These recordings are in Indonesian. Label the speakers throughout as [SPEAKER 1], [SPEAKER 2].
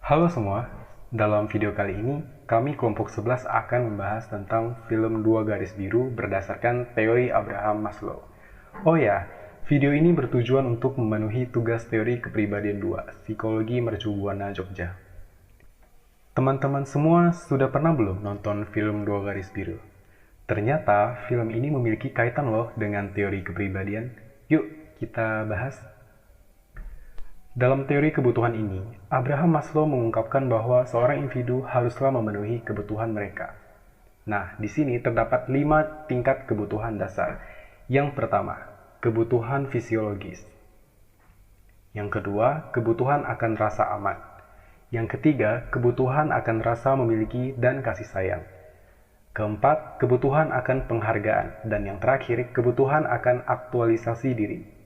[SPEAKER 1] Halo semua, dalam video kali ini kami kelompok 11 akan membahas tentang film Dua Garis Biru berdasarkan teori Abraham Maslow. Oh ya, video ini bertujuan untuk memenuhi tugas teori kepribadian 2, Psikologi Mercu Buana Jogja. Teman-teman semua sudah pernah belum nonton film Dua Garis Biru? Ternyata film ini memiliki kaitan loh dengan teori kepribadian. Yuk kita bahas. Dalam teori kebutuhan ini, Abraham Maslow mengungkapkan bahwa seorang individu haruslah memenuhi kebutuhan mereka. Nah, di sini terdapat 5 tingkat kebutuhan dasar. Yang pertama, kebutuhan fisiologis. Yang kedua, kebutuhan akan rasa aman. Yang ketiga, kebutuhan akan rasa memiliki dan kasih sayang. Keempat, kebutuhan akan penghargaan. Dan yang terakhir, kebutuhan akan aktualisasi diri.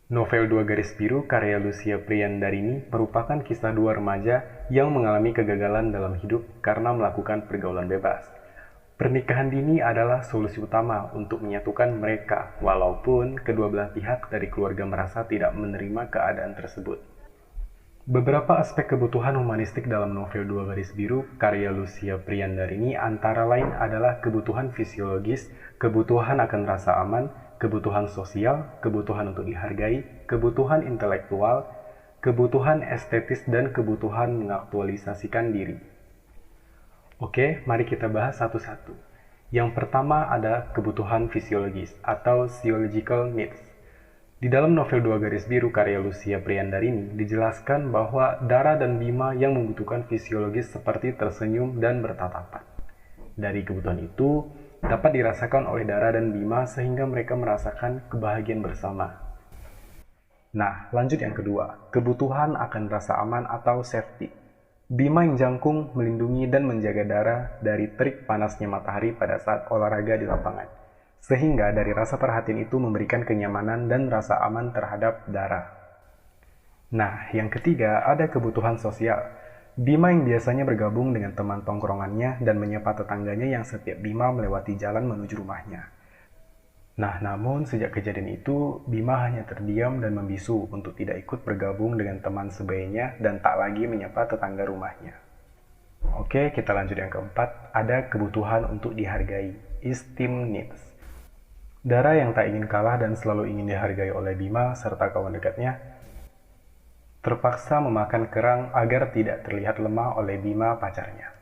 [SPEAKER 1] Novel Dua Garis Biru karya Lucia Priyandarini merupakan kisah dua remaja yang mengalami kegagalan dalam hidup karena melakukan pergaulan bebas. Pernikahan dini adalah solusi utama untuk menyatukan mereka, walaupun kedua belah pihak dari keluarga merasa tidak menerima keadaan tersebut. Beberapa aspek kebutuhan humanistik dalam novel Dua Garis Biru karya Lucia Priyandarini antara lain adalah kebutuhan fisiologis, kebutuhan akan rasa aman, kebutuhan sosial, kebutuhan untuk dihargai, kebutuhan intelektual, kebutuhan estetis, dan kebutuhan mengaktualisasikan diri. Oke, mari kita bahas satu-satu. Yang pertama ada kebutuhan fisiologis atau physiological needs. Di dalam novel Dua Garis Biru karya Lucia Priyandarini dijelaskan bahwa Dara dan Bima yang membutuhkan fisiologis seperti tersenyum dan bertatapan. Dari kebutuhan itu, dapat dirasakan oleh Dara dan Bima sehingga mereka merasakan kebahagiaan bersama. Nah, lanjut yang kedua, kebutuhan akan rasa aman atau safety. Bima yang jangkung melindungi dan menjaga Dara dari terik panasnya matahari pada saat olahraga di lapangan. Sehingga dari rasa perhatian itu memberikan kenyamanan dan rasa aman terhadap Dara. Nah, yang ketiga ada kebutuhan sosial. Bima yang biasanya bergabung dengan teman tongkrongannya dan menyapa tetangganya yang setiap Bima melewati jalan menuju rumahnya. Nah, namun sejak kejadian itu, Bima hanya terdiam dan membisu untuk tidak ikut bergabung dengan teman sebayanya dan tak lagi menyapa tetangga rumahnya. Oke, kita lanjut yang keempat, ada kebutuhan untuk dihargai, esteem needs. Dara yang tak ingin kalah dan selalu ingin dihargai oleh Bima serta kawan dekatnya, terpaksa memakan kerang agar tidak terlihat lemah oleh Bima pacarnya.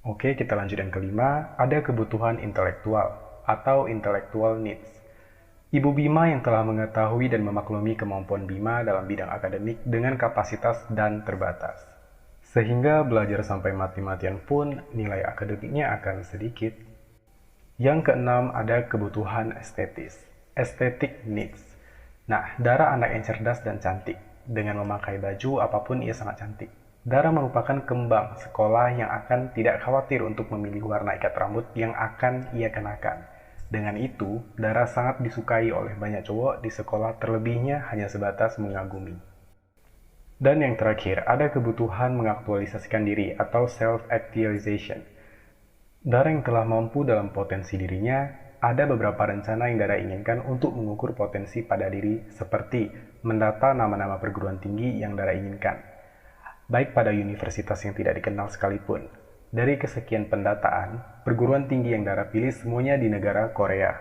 [SPEAKER 1] Oke, kita lanjut yang kelima, ada kebutuhan intelektual atau intellectual needs. Ibu Bima yang telah mengetahui dan memaklumi kemampuan Bima dalam bidang akademik dengan kapasitas dan terbatas. Sehingga belajar sampai mati-matian pun nilai akademiknya akan sedikit. Yang keenam ada kebutuhan estetis, aesthetic needs. Nah, Dara anak yang cerdas dan cantik. Dengan memakai baju apapun ia sangat cantik. Dara merupakan kembang sekolah yang akan tidak khawatir untuk memilih warna ikat rambut yang akan ia kenakan. Dengan itu, Dara sangat disukai oleh banyak cowok di sekolah, terlebihnya hanya sebatas mengagumi. Dan yang terakhir, ada kebutuhan mengaktualisasikan diri atau self-actualization. Dara yang telah mampu dalam potensi dirinya, ada beberapa rencana yang Dara inginkan untuk mengukur potensi pada diri, seperti mendata nama-nama perguruan tinggi yang Dara inginkan, baik pada universitas yang tidak dikenal sekalipun. Dari kesekian pendataan, perguruan tinggi yang Dara pilih semuanya di negara Korea.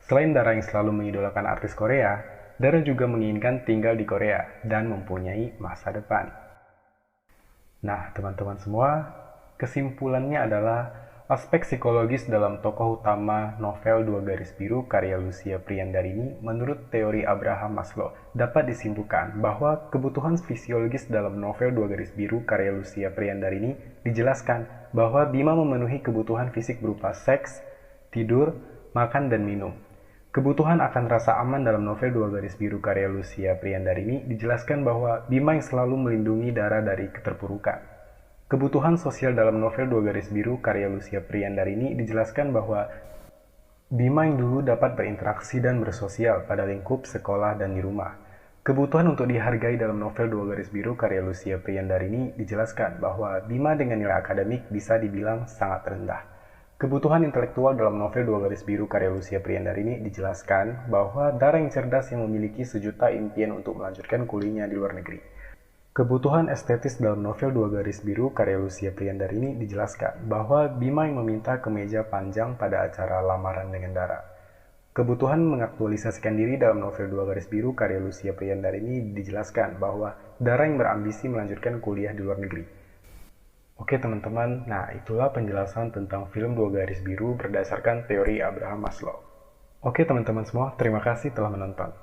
[SPEAKER 1] Selain Dara yang selalu mengidolakan artis Korea, Dara juga menginginkan tinggal di Korea dan mempunyai masa depan. Nah, teman-teman semua, kesimpulannya adalah aspek psikologis dalam tokoh utama novel Dua Garis Biru karya Lucia Priyandarini menurut teori Abraham Maslow dapat disimpulkan bahwa kebutuhan fisiologis dalam novel Dua Garis Biru karya Lucia Priyandarini dijelaskan bahwa Bima memenuhi kebutuhan fisik berupa seks, tidur, makan, dan minum. Kebutuhan akan rasa aman dalam novel Dua Garis Biru karya Lucia Priyandarini dijelaskan bahwa Bima yang selalu melindungi Dara dari keterpurukan. Kebutuhan sosial dalam novel Dua Garis Biru karya Lucia Priyandarini dijelaskan bahwa Bima yang dulu dapat berinteraksi dan bersosial pada lingkup sekolah dan di rumah. Kebutuhan untuk dihargai dalam novel Dua Garis Biru karya Lucia Priyandarini dijelaskan bahwa Bima dengan nilai akademik bisa dibilang sangat rendah. Kebutuhan intelektual dalam novel Dua Garis Biru karya Lucia Priyandarini dijelaskan bahwa Dara yang cerdas yang memiliki sejuta impian untuk melanjutkan kuliahnya di luar negeri. Kebutuhan estetis dalam novel Dua Garis Biru karya Lucia Priandari ini dijelaskan bahwa Bima yang meminta kemeja panjang pada acara lamaran dengan Dara. Kebutuhan mengaktualisasikan diri dalam novel Dua Garis Biru karya Lucia Priandari ini dijelaskan bahwa Dara yang berambisi melanjutkan kuliah di luar negeri. Oke teman-teman, nah itulah penjelasan tentang film Dua Garis Biru berdasarkan teori Abraham Maslow. Oke teman-teman semua, terima kasih telah menonton.